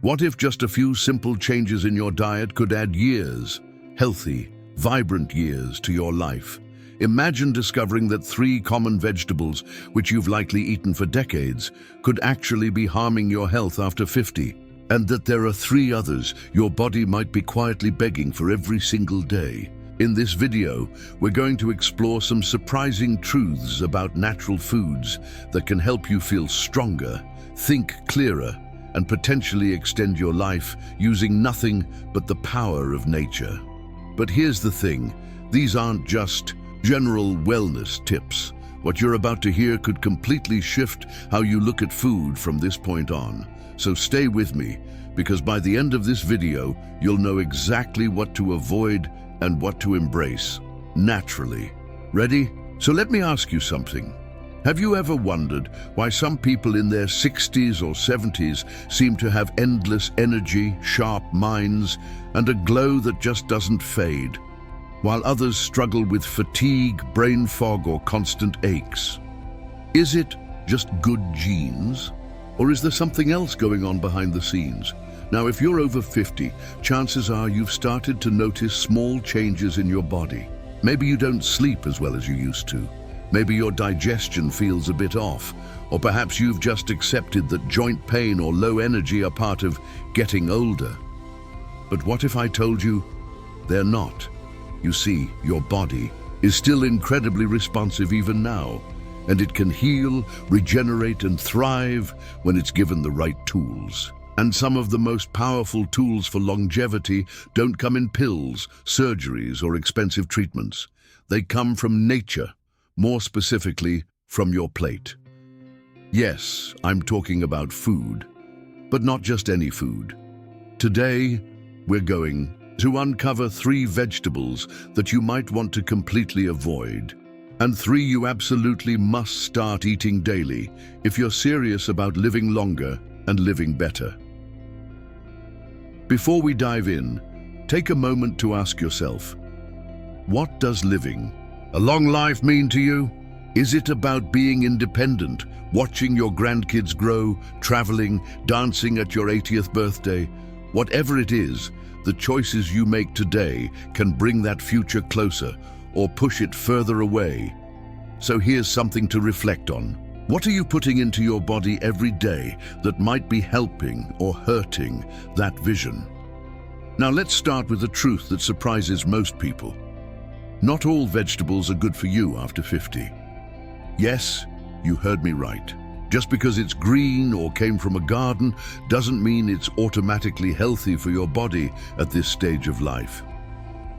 What if just a few simple changes in your diet could add years, healthy, vibrant years to your life? Imagine discovering that 3 common vegetables, which you've likely eaten for decades, could actually be harming your health after 50. And that there are 3 others your body might be quietly begging for every single day. In this video, we're going to explore some surprising truths about natural foods that can help you feel stronger, think clearer, and potentially extend your life using nothing but the power of nature. But here's the thing, these aren't just general wellness tips. What you're about to hear could completely shift how you look at food from this point on. So stay with me, because by the end of this video, you'll know exactly what to avoid and what to embrace, naturally. Ready? So let me ask you something. Have you ever wondered why some people in their 60s or 70s seem to have endless energy, sharp minds, and a glow that just doesn't fade, while others struggle with fatigue, brain fog, or constant aches? Is it just good genes? Or is there something else going on behind the scenes? Now, if you're over 50, chances are you've started to notice small changes in your body. Maybe you don't sleep as well as you used to. Maybe your digestion feels a bit off. Or perhaps you've just accepted that joint pain or low energy are part of getting older. But what if I told you they're not? You see, your body is still incredibly responsive even now, and it can heal, regenerate, and thrive when it's given the right tools. And some of the most powerful tools for longevity don't come in pills, surgeries, or expensive treatments. They come from nature, more specifically, from your plate. Yes, I'm talking about food, but not just any food. Today, we're going to uncover 3 vegetables that you might want to completely avoid, and 3 you absolutely must start eating daily if you're serious about living longer and living better. Before we dive in, take a moment to ask yourself, what does living a long life mean to you? Is it about being independent, watching your grandkids grow, traveling, dancing at your 80th birthday? Whatever it is, the choices you make today can bring that future closer or push it further away. So here's something to reflect on. What are you putting into your body every day that might be helping or hurting that vision? Now let's start with the truth that surprises most people. Not all vegetables are good for you after 50. Yes, you heard me right. Just because it's green or came from a garden doesn't mean it's automatically healthy for your body at this stage of life.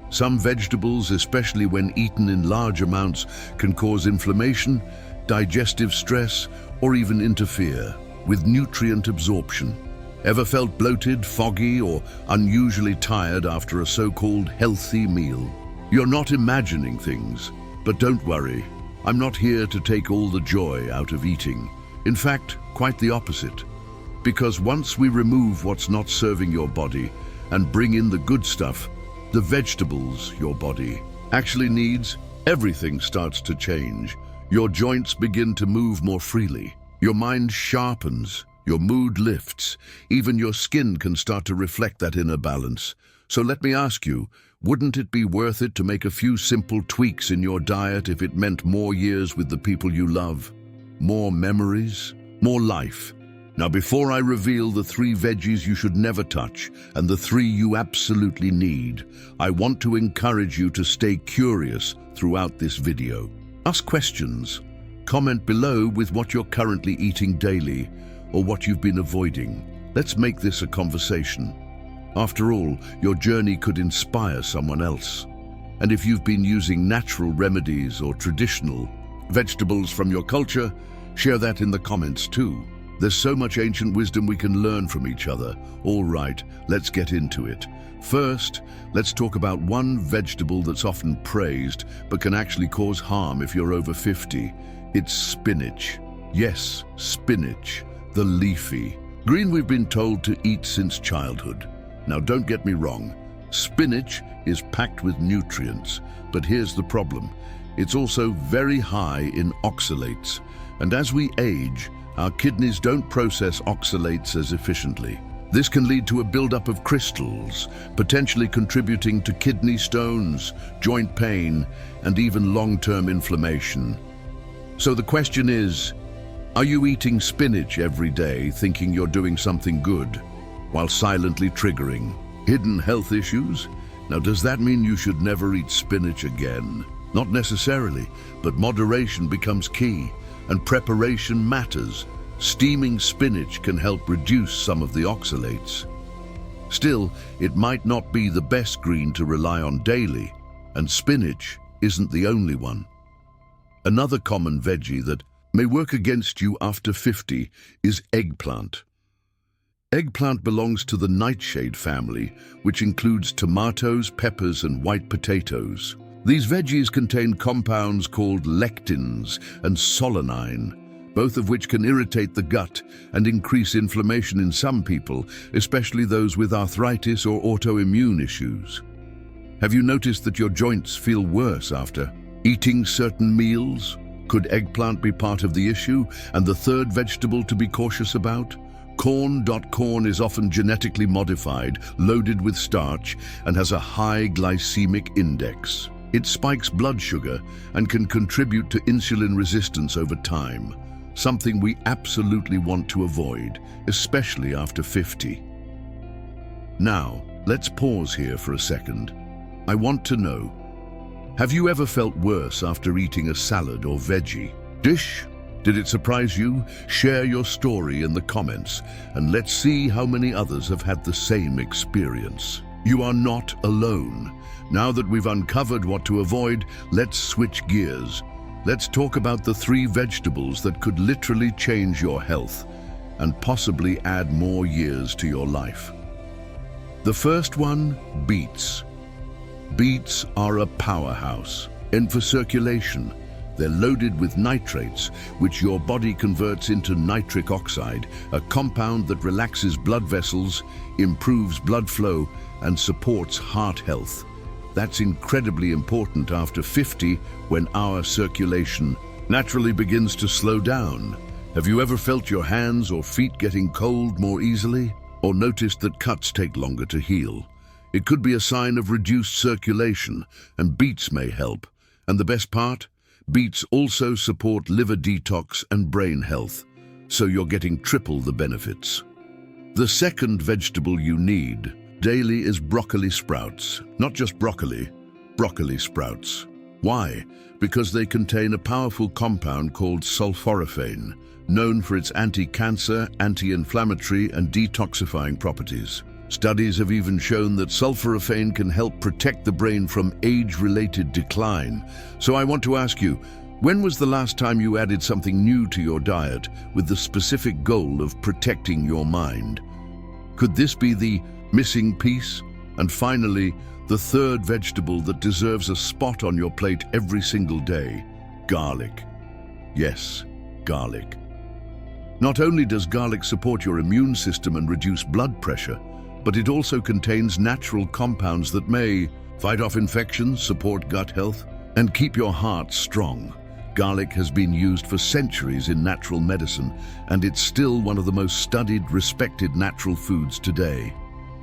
Some vegetables, especially when eaten in large amounts, can cause inflammation, digestive stress, or even interfere with nutrient absorption. Ever felt bloated, foggy, or unusually tired after a so-called healthy meal? You're not imagining things, but don't worry. I'm not here to take all the joy out of eating. In fact, quite the opposite. Because once we remove what's not serving your body and bring in the good stuff, the vegetables your body actually needs, everything starts to change. Your joints begin to move more freely. Your mind sharpens. Your mood lifts. Even your skin can start to reflect that inner balance. So let me ask you, wouldn't it be worth it to make a few simple tweaks in your diet if it meant more years with the people you love? More memories? More life? Now, before I reveal the 3 veggies you should never touch and the 3 you absolutely need, I want to encourage you to stay curious throughout this video. Ask questions. Comment below with what you're currently eating daily or what you've been avoiding. Let's make this a conversation. After all, your journey could inspire someone else. And if you've been using natural remedies or traditional vegetables from your culture, share that in the comments too. There's so much ancient wisdom we can learn from each other. All right, let's get into it. First, let's talk about one vegetable that's often praised, but can actually cause harm if you're over 50. It's spinach. Yes, spinach, the leafy green we've been told to eat since childhood. Now don't get me wrong, spinach is packed with nutrients, but here's the problem. It's also very high in oxalates, and as we age, our kidneys don't process oxalates as efficiently. This can lead to a buildup of crystals, potentially contributing to kidney stones, joint pain, and even long-term inflammation. So the question is, are you eating spinach every day thinking you're doing something good, while silently triggering hidden health issues? Now, does that mean you should never eat spinach again? Not necessarily, but moderation becomes key, and preparation matters. Steaming spinach can help reduce some of the oxalates. Still, it might not be the best green to rely on daily, and spinach isn't the only one. Another common veggie that may work against you after 50 is eggplant. Eggplant belongs to the nightshade family, which includes tomatoes, peppers, and white potatoes. These veggies contain compounds called lectins and solanine, both of which can irritate the gut and increase inflammation in some people, especially those with arthritis or autoimmune issues. Have you noticed that your joints feel worse after eating certain meals? Could eggplant be part of the issue? And the third vegetable to be cautious about? Corn. Corn is often genetically modified, loaded with starch, and has a high glycemic index. It spikes blood sugar and can contribute to insulin resistance over time, something we absolutely want to avoid, especially after 50. Now, let's pause here for a second. I want to know, have you ever felt worse after eating a salad or veggie dish? Did it surprise you? Share your story in the comments, and let's see how many others have had the same experience. You are not alone. Now that we've uncovered what to avoid, let's switch gears. Let's talk about the 3 vegetables that could literally change your health and possibly add more years to your life. The first one, beets. Beets are a powerhouse. And for circulation, they're loaded with nitrates, which your body converts into nitric oxide, a compound that relaxes blood vessels, improves blood flow, and supports heart health. That's incredibly important after 50, when our circulation naturally begins to slow down. Have you ever felt your hands or feet getting cold more easily? Or noticed that cuts take longer to heal? It could be a sign of reduced circulation, and beets may help. And the best part? Beets also support liver detox and brain health, so you're getting triple the benefits. The second vegetable you need daily is broccoli sprouts. Not just broccoli sprouts. Why? Because they contain a powerful compound called sulforaphane, known for its anti-cancer, anti-inflammatory, and detoxifying properties. Studies have even shown that sulforaphane can help protect the brain from age-related decline. So I want to ask you, when was the last time you added something new to your diet with the specific goal of protecting your mind? Could this be the missing piece? And finally, the third vegetable that deserves a spot on your plate every single day, garlic. Yes, garlic. Not only does garlic support your immune system and reduce blood pressure, but it also contains natural compounds that may fight off infections, support gut health, and keep your heart strong. Garlic has been used for centuries in natural medicine, and it's still one of the most studied, respected natural foods today.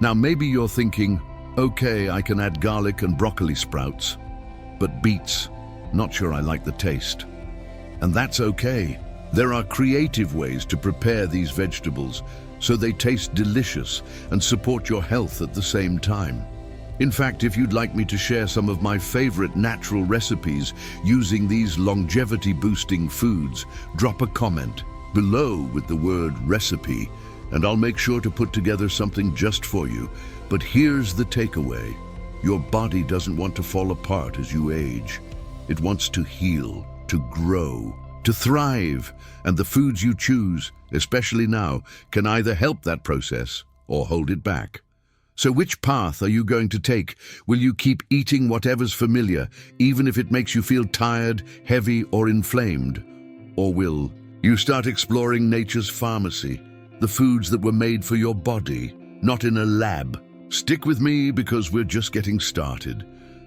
Now maybe you're thinking, okay, I can add garlic and broccoli sprouts, but beets, not sure I like the taste. And that's okay. There are creative ways to prepare these vegetables so they taste delicious and support your health at the same time. In fact, if you'd like me to share some of my favorite natural recipes using these longevity-boosting foods, drop a comment below with the word recipe, and I'll make sure to put together something just for you. But here's the takeaway. Your body doesn't want to fall apart as you age. It wants to heal, to grow, to thrive, and the foods you choose, especially now, can either help that process or hold it back. So which path are you going to take? Will you keep eating whatever's familiar, even if it makes you feel tired, heavy, or inflamed? Or will you start exploring nature's pharmacy, the foods that were made for your body, not in a lab? Stick with me because we're just getting started.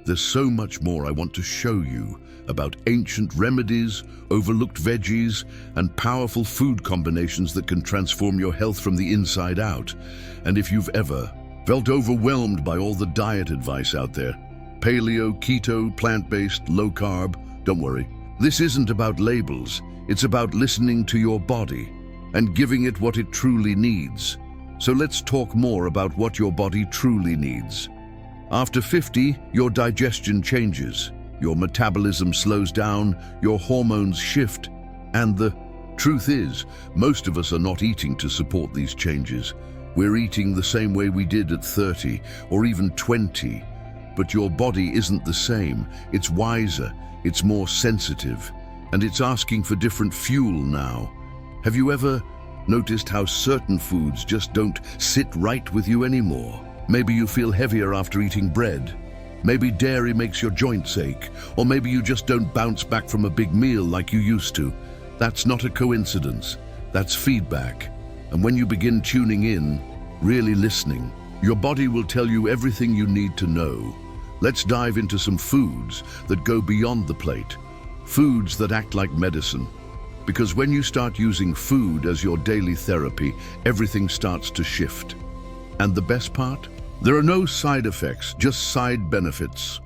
There's so much more I want to show you about ancient remedies, overlooked veggies, and powerful food combinations that can transform your health from the inside out. And if you've ever felt overwhelmed by all the diet advice out there, paleo, keto, plant-based, low carb, don't worry. This isn't about labels. It's about listening to your body and giving it what it truly needs. So let's talk more about what your body truly needs. After 50, your digestion changes, your metabolism slows down, your hormones shift, and the truth is, most of us are not eating to support these changes. We're eating the same way we did at 30 or even 20. But your body isn't the same. It's wiser, it's more sensitive, and it's asking for different fuel now. Have you ever noticed how certain foods just don't sit right with you anymore? Maybe you feel heavier after eating bread. Maybe dairy makes your joints ache, or maybe you just don't bounce back from a big meal like you used to. That's not a coincidence. That's feedback. And when you begin tuning in, really listening, your body will tell you everything you need to know. Let's dive into some foods that go beyond the plate. Foods that act like medicine. Because when you start using food as your daily therapy, everything starts to shift. And the best part? There are no side effects, just side benefits.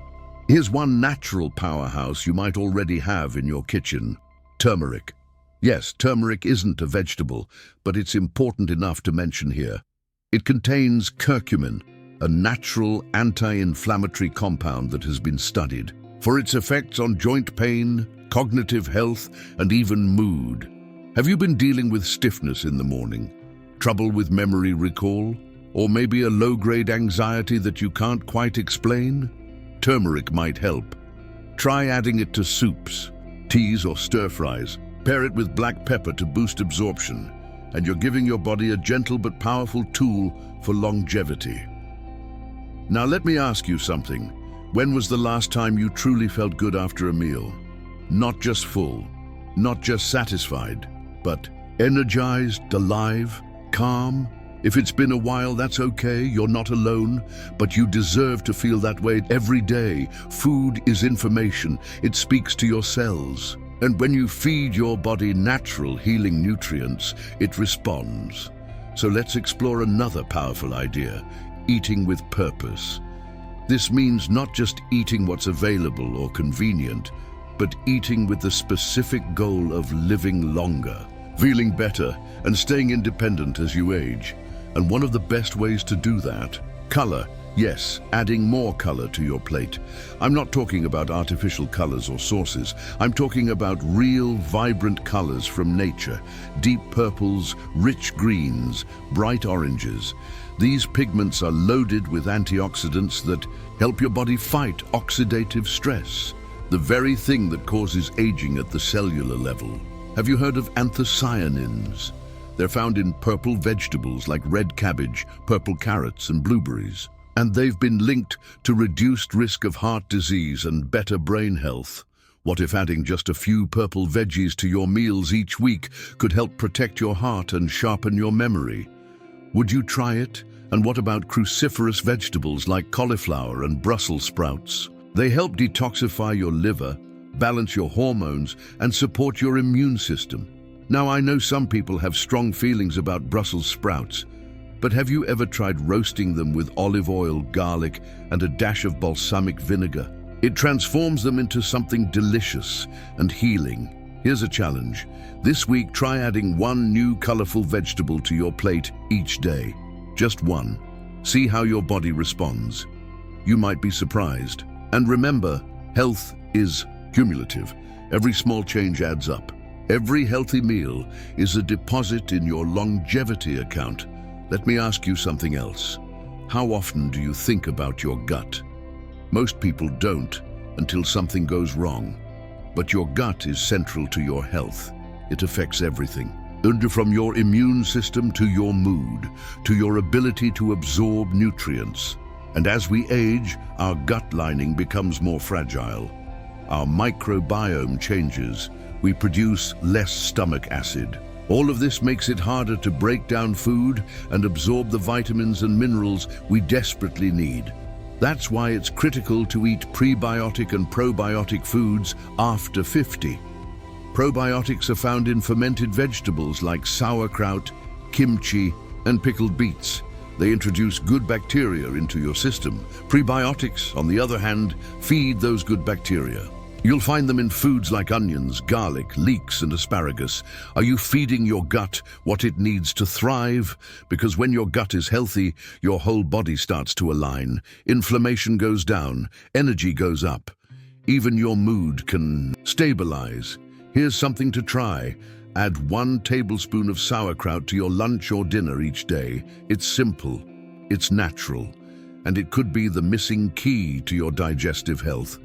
Here's one natural powerhouse you might already have in your kitchen: turmeric. Yes, turmeric isn't a vegetable, but it's important enough to mention here. It contains curcumin, a natural anti-inflammatory compound that has been studied for its effects on joint pain, cognitive health, and even mood. Have you been dealing with stiffness in the morning, trouble with memory recall, or maybe a low-grade anxiety that you can't quite explain? Turmeric might help. Try adding it to soups, teas, or stir-fries. Pair it with black pepper to boost absorption, and you're giving your body a gentle but powerful tool for longevity. Now let me ask you something. When was the last time you truly felt good after a meal? Not just full, not just satisfied, but energized, alive, calm? If it's been a while, that's okay, you're not alone, but you deserve to feel that way every day. Food is information, it speaks to your cells. And when you feed your body natural healing nutrients, it responds. So let's explore another powerful idea: eating with purpose. This means not just eating what's available or convenient, but eating with the specific goal of living longer, feeling better, and staying independent as you age. And one of the best ways to do that: color. Yes, adding more color to your plate. I'm not talking about artificial colors or sauces. I'm talking about real, vibrant colors from nature. Deep purples, rich greens, bright oranges. These pigments are loaded with antioxidants that help your body fight oxidative stress, the very thing that causes aging at the cellular level. Have you heard of anthocyanins? They're found in purple vegetables like red cabbage, purple carrots, and blueberries. And they've been linked to reduced risk of heart disease and better brain health. What if adding just a few purple veggies to your meals each week could help protect your heart and sharpen your memory? Would you try it? And what about cruciferous vegetables like cauliflower and Brussels sprouts? They help detoxify your liver, balance your hormones, and support your immune system. Now, I know some people have strong feelings about Brussels sprouts, but have you ever tried roasting them with olive oil, garlic, and a dash of balsamic vinegar? It transforms them into something delicious and healing. Here's a challenge. This week, try adding one new colorful vegetable to your plate each day. Just one. See how your body responds. You might be surprised. And remember, health is cumulative. Every small change adds up. Every healthy meal is a deposit in your longevity account. Let me ask you something else. How often do you think about your gut? Most people don't until something goes wrong. But your gut is central to your health. It affects everything. From your immune system to your mood, to your ability to absorb nutrients. And as we age, our gut lining becomes more fragile. Our microbiome changes. We produce less stomach acid. All of this makes it harder to break down food and absorb the vitamins and minerals we desperately need. That's why it's critical to eat prebiotic and probiotic foods after 50. Probiotics are found in fermented vegetables like sauerkraut, kimchi, and pickled beets. They introduce good bacteria into your system. Prebiotics, on the other hand, feed those good bacteria. You'll find them in foods like onions, garlic, leeks, and asparagus. Are you feeding your gut what it needs to thrive? Because when your gut is healthy, your whole body starts to align. Inflammation goes down, energy goes up. Even your mood can stabilize. Here's something to try. Add 1 tablespoon of sauerkraut to your lunch or dinner each day. It's simple, it's natural, and it could be the missing key to your digestive health.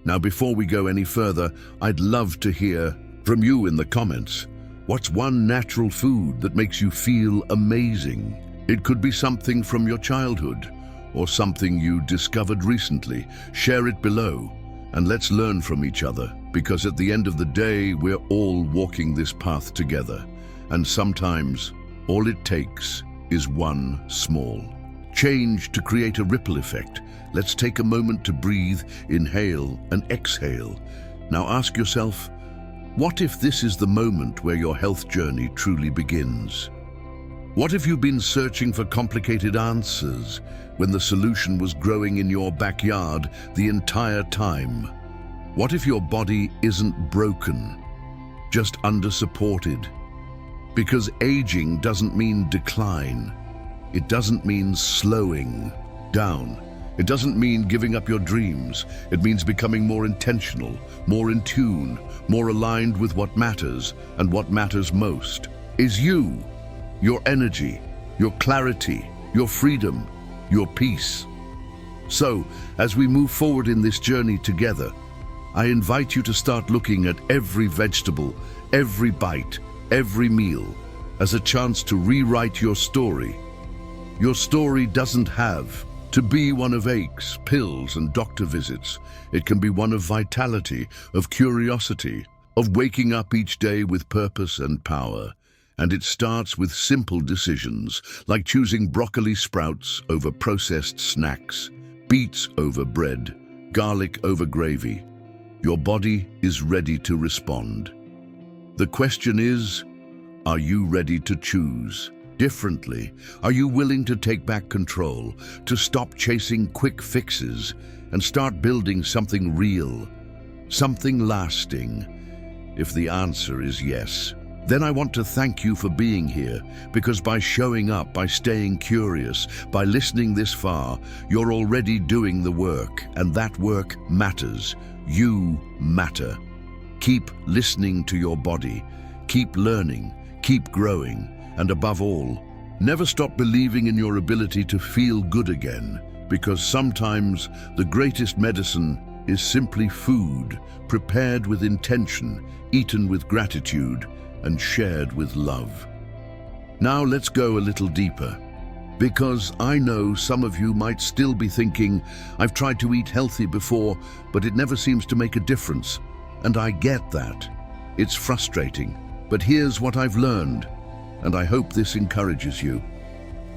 Now, before we go any further, I'd love to hear from you in the comments. What's one natural food that makes you feel amazing? It could be something from your childhood or something you discovered recently. Share it below. And let's learn from each other, because at the end of the day, we're all walking this path together. And sometimes, all it takes is one small change to create a ripple effect. Let's take a moment to breathe, inhale, and exhale. Now ask yourself, what if this is the moment where your health journey truly begins? What if you've been searching for complicated answers when the solution was growing in your backyard the entire time? What if your body isn't broken, just under-supported? Because aging doesn't mean decline. It doesn't mean slowing down. It doesn't mean giving up your dreams. It means becoming more intentional, more in tune, more aligned with what matters, and what matters most is you. Your energy, your clarity, your freedom, your peace. So, as we move forward in this journey together, I invite you to start looking at every vegetable, every bite, every meal as a chance to rewrite your story. Your story doesn't have to be one of aches, pills, and doctor visits. It can be one of vitality, of curiosity, of waking up each day with purpose and power. And it starts with simple decisions, like choosing broccoli sprouts over processed snacks, beets over bread, garlic over gravy. Your body is ready to respond. The question is, are you ready to choose differently? Are you willing to take back control, to stop chasing quick fixes, and start building something real, something lasting? If the answer is yes, then I want to thank you for being here, because by showing up, by staying curious, by listening this far, you're already doing the work, and that work matters. You matter. Keep listening to your body, keep learning, keep growing, and above all, never stop believing in your ability to feel good again, because sometimes the greatest medicine is simply food, prepared with intention, eaten with gratitude, and shared with love. Now let's go a little deeper, because I know some of you might still be thinking, I've tried to eat healthy before, but it never seems to make a difference. And I get that. It's frustrating, but here's what I've learned, and I hope this encourages you.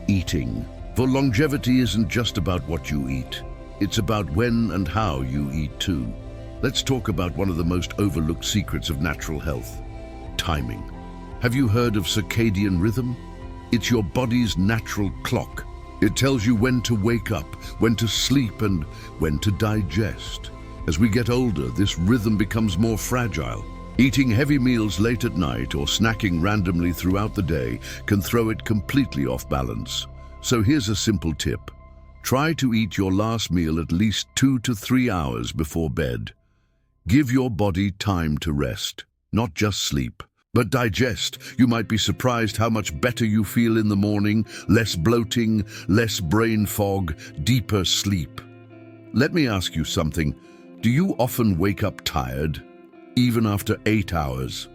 Eating. For longevity isn't just about what you eat. It's about when and how you eat too. Let's talk about one of the most overlooked secrets of natural health. Timing. Have you heard of circadian rhythm? It's your body's natural clock. It tells you when to wake up, when to sleep, and when to digest. As we get older, this rhythm becomes more fragile. Eating heavy meals late at night or snacking randomly throughout the day can throw it completely off balance. So here's a simple tip. Try to eat your last meal at least 2 to 3 hours before bed. Give your body time to rest, not just sleep, but digest. You might be surprised how much better you feel in the morning, less bloating, less brain fog, deeper sleep. Let me ask you something. Do you often wake up tired, even after 8 hours?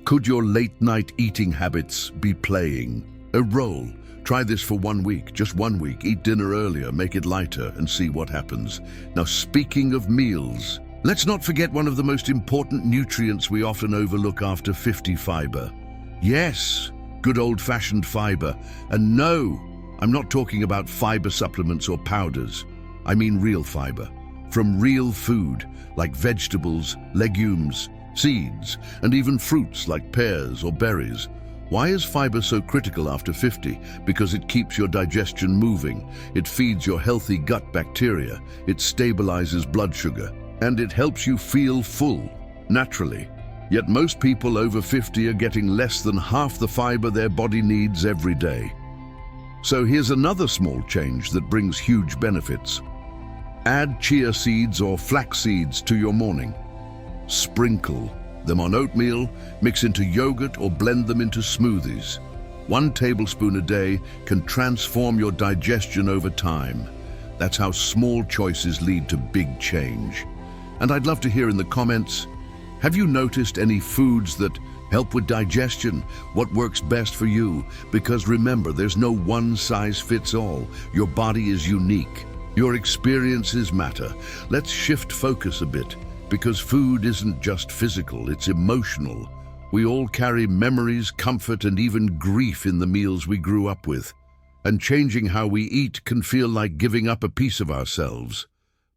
Could your late-night eating habits be playing a role? Try this for 1 week, just 1 week. Eat dinner earlier, make it lighter, and see what happens. Now, speaking of meals, let's not forget one of the most important nutrients we often overlook after 50, fiber. Yes, good old-fashioned fiber. And no, I'm not talking about fiber supplements or powders. I mean real fiber, from real food like vegetables, legumes, seeds, and even fruits like pears or berries. Why is fiber so critical after 50? Because it keeps your digestion moving, it feeds your healthy gut bacteria, it stabilizes blood sugar, and it helps you feel full, naturally. Yet most people over 50 are getting less than half the fiber their body needs every day. So here's another small change that brings huge benefits. Add chia seeds or flax seeds to your morning. Sprinkle them on oatmeal, mix into yogurt or blend them into smoothies. 1 tablespoon a day can transform your digestion over time. That's how small choices lead to big change. And I'd love to hear in the comments, have you noticed any foods that help with digestion? What works best for you? Because remember, there's no one size fits all. Your body is unique. Your experiences matter. Let's shift focus a bit, because food isn't just physical, it's emotional. We all carry memories, comfort, and even grief in the meals we grew up with. And changing how we eat can feel like giving up a piece of ourselves.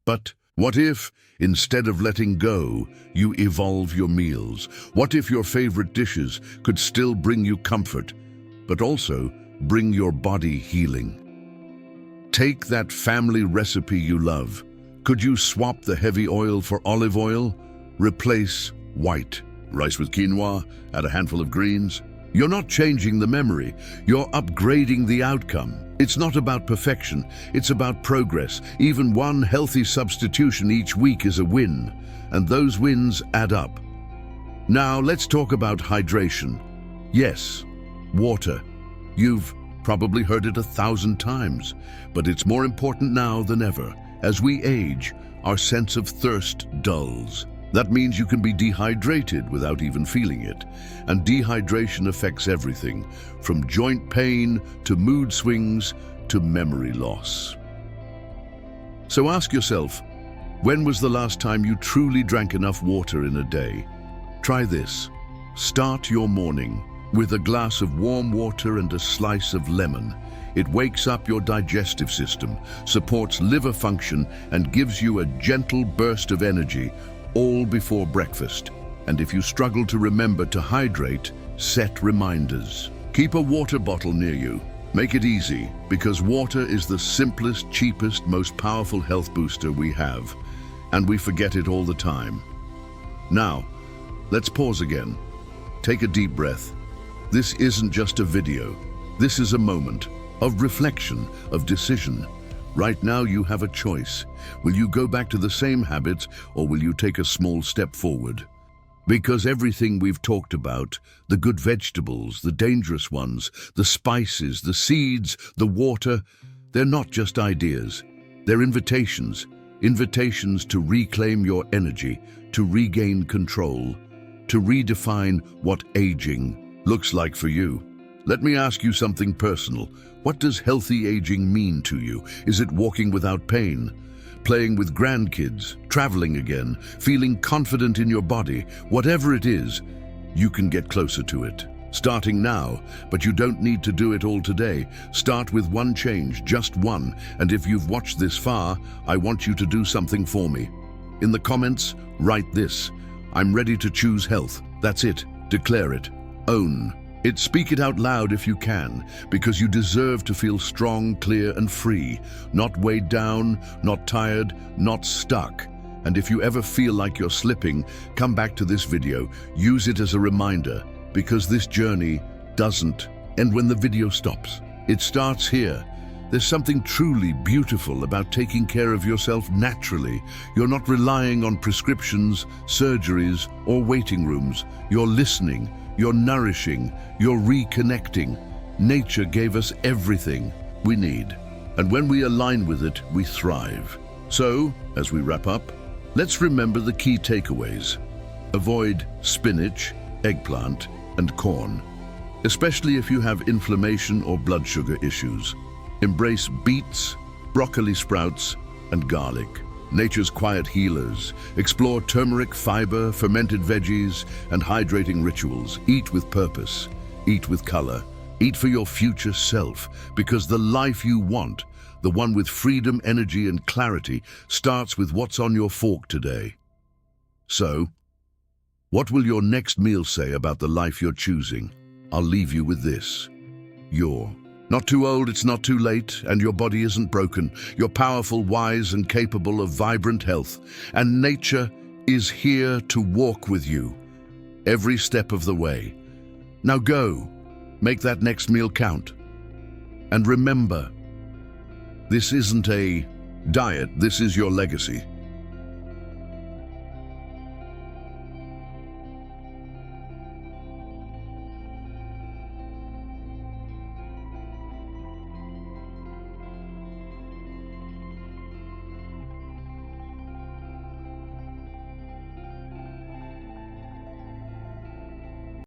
But what if, instead of letting go, you evolve your meals? What if your favorite dishes could still bring you comfort, but also bring your body healing? Take that family recipe you love. Could you swap the heavy oil for olive oil? Replace white rice with quinoa, add a handful of greens. You're not changing the memory, you're upgrading the outcome. It's not about perfection, it's about progress. Even one healthy substitution each week is a win, and those wins add up. Now let's talk about hydration. Yes, water. You've probably heard it 1,000 times, but it's more important now than ever. As we age, our sense of thirst dulls. That means you can be dehydrated without even feeling it. And dehydration affects everything, from joint pain to mood swings to memory loss. So ask yourself, when was the last time you truly drank enough water in a day? Try this. Start your morning with a glass of warm water and a slice of lemon. It wakes up your digestive system, supports liver function, and gives you a gentle burst of energy, all before breakfast. And if you struggle to remember to hydrate, set reminders. Keep a water bottle near you. Make it easy, because water is the simplest, cheapest, most powerful health booster we have, and we forget it all the time. Now, let's pause again. Take a deep breath. This isn't just a video. This is a moment of reflection, of decision. Right now you have a choice. Will you go back to the same habits, or will you take a small step forward? Because everything we've talked about, the good vegetables, the dangerous ones, the spices, the seeds, the water, they're not just ideas. They're invitations. Invitations to reclaim your energy, to regain control, to redefine what aging looks like for you. Let me ask you something personal. What does healthy aging mean to you? Is it walking without pain, playing with grandkids, traveling again, feeling confident in your body? Whatever it is, you can get closer to it. Starting now, but you don't need to do it all today. Start with one change, just one. And if you've watched this far, I want you to do something for me. In the comments, write this: I'm ready to choose health. That's it. Declare it. Own it. Speak it out loud if you can, because you deserve to feel strong, clear, and free, not weighed down, not tired, not stuck. And if you ever feel like you're slipping, come back to this video. Use it as a reminder, because this journey doesn't end when the video stops. It starts here. There's something truly beautiful about taking care of yourself naturally. You're not relying on prescriptions, surgeries, or waiting rooms. You're listening, you're nourishing, you're reconnecting. Nature gave us everything we need, and when we align with it, we thrive. So, as we wrap up, let's remember the key takeaways. Avoid spinach, eggplant, and corn, especially if you have inflammation or blood sugar issues. Embrace beets, broccoli sprouts, and garlic, nature's quiet healers. Explore turmeric, fiber, fermented veggies, and hydrating rituals. Eat with purpose, eat with color, eat for your future self, because the life you want, the one with freedom, energy, and clarity, starts with what's on your fork today. So, what will your next meal say about the life you're choosing? I'll leave you with this. You're not too old, it's not too late, and your body isn't broken. You're powerful, wise, and capable of vibrant health, and nature is here to walk with you every step of the way. Now go, make that next meal count. And remember, this isn't a diet, this is your legacy.